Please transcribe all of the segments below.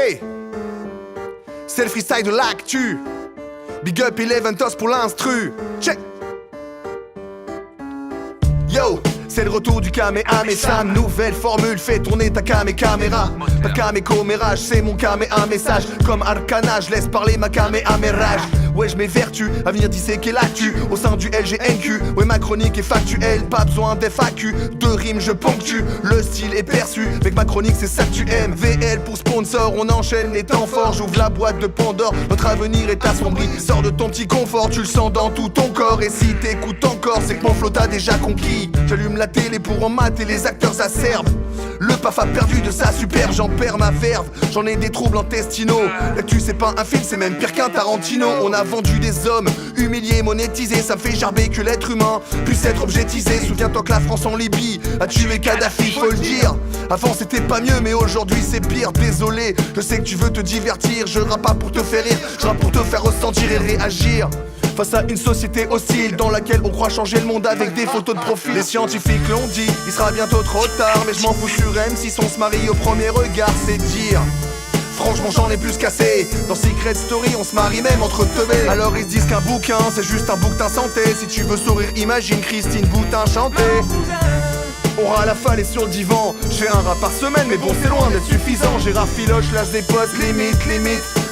Hey, c'est le freestyle de l'actu. Big up Eleven Toss pour l'instru. Check. Yo, c'est le retour du Kamehameha. Nouvelle formule, fais tourner ta caméra. Pas camécomérage, c'est mon un message. Comme Arcana, je laisse parler ma caméamérage. Ouais, je m'évertue à venir disséquer l'actu au sein du LGNQ. Ouais, ma chronique est factuelle, pas besoin d'FAQ. Deux rimes, je ponctue, le style est perçu. Avec ma chronique, c'est ça que tu aimes. VL pour sponsor, on enchaîne les temps forts. J'ouvre la boîte de Pandore, notre avenir est assombri. Sors de ton petit confort, tu le sens dans tout ton corps. Et si t'écoutes encore, c'est que mon flow t'a déjà conquis. J'allume la télé pour en mater les acteurs acerbes. Le paf a perdu de sa superbe, j'en perds ma verve. J'en ai des troubles intestinaux. L'actu c'est pas un film, c'est même pire qu'un Tarantino. On a vendu des hommes, humiliés, monétisés. Ça me fait gerber que l'être humain puisse être objetisé. Souviens-toi que la France en Libye a tué Kadhafi, faut le dire. Avant c'était pas mieux, mais aujourd'hui c'est pire. Désolé, je sais que tu veux te divertir. Je rappe pas pour te faire rire, je rappe pour te faire ressentir et réagir. Face à une société hostile dans laquelle on croit changer le monde avec des photos de profil. Les scientifiques l'ont dit, il sera bientôt trop tard. Mais je m'en fous sur M si on se marie au premier regard, c'est dire. Franchement j'en ai plus cassé. Dans Secret Story on se marie même entre teubés. Alors ils se disent qu'un bouquin c'est juste un bouquetin santé. Si tu veux sourire imagine Christine Boutin chanter. On râle la falle et sur le divan. Je fais un rap par semaine mais bon c'est loin d'être suffisant. J'ai raffiloche, lâche des postes, limite.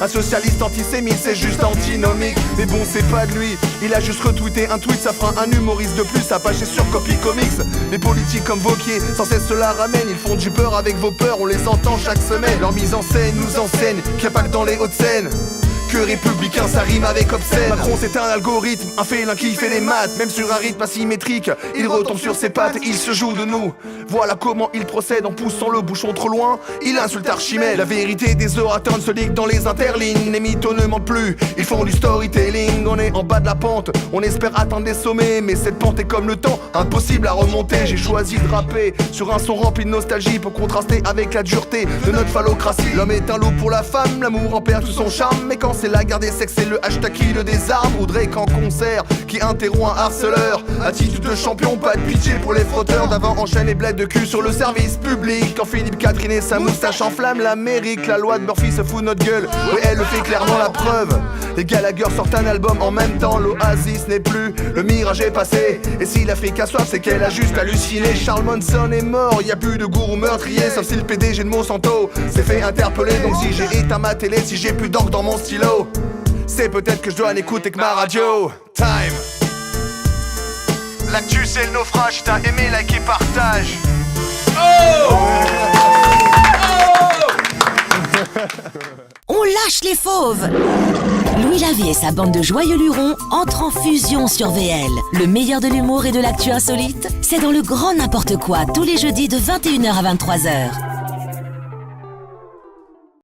Un socialiste antisémite c'est juste antinomique. Mais bon c'est pas de lui, il a juste retweeté un tweet. Ça fera un humoriste de plus, sa page est sur Copy Comics. Les politiques comme Vauquier, sans cesse cela ramène. Ils font du beurre avec vos peurs, on les entend chaque semaine. Leur mise en scène nous enseigne qu'il n'y a pas que dans les Hauts-de-Seine que républicain ça rime avec obscène. Macron c'est un algorithme, un félin qui fait les maths. Même sur un rythme asymétrique, il retombe sur ses pattes et il se joue de nous. Voilà comment il procède en poussant le bouchon trop loin. Il insulte Archimède. La vérité des orateurs ne se ligue dans les interlignes. Les mythos ne mentent plus, ils font du storytelling. On est en bas de la pente, on espère atteindre des sommets. Mais cette pente est comme le temps, impossible à remonter. J'ai choisi de rapper sur un son rempli de nostalgie pour contraster avec la dureté de notre phallocratie. L'homme est un loup pour la femme, l'amour en perd tout son charme. Mais quand c'est la guerre des sexes, c'est le hashtag qui le désarme. Ou Drake en concert qui interrompt un harceleur. Attitude de champion, pas de pitié pour les frotteurs. D'avant enchaîne les bleds de cul sur le service public. Quand Philippe Catherine et sa moustache enflamme l'Amérique. La loi de Murphy se fout de notre gueule, oui elle le fait clairement la preuve. Les Gallagher sortent un album en même temps. L'Oasis n'est plus, le mirage est passé. Et si l'Afrique a soif c'est qu'elle a juste halluciné. Charles Manson est mort, y a plus de gourou meurtrier. Sauf si le PDG de Monsanto s'est fait interpeller. Donc si j'ai éteint ma télé, si j'ai plus d'encre dans mon stylo, c'est peut-être que je dois n'écouter que ma radio. Time. L'actu c'est le naufrage, t'as aimé, like et partage. Oh, On lâche les fauves. Louis Lavie et sa bande de joyeux lurons entrent en fusion sur VL. Le meilleur de l'humour et de l'actu insolite, c'est dans le grand n'importe quoi tous les jeudis de 21h à 23h.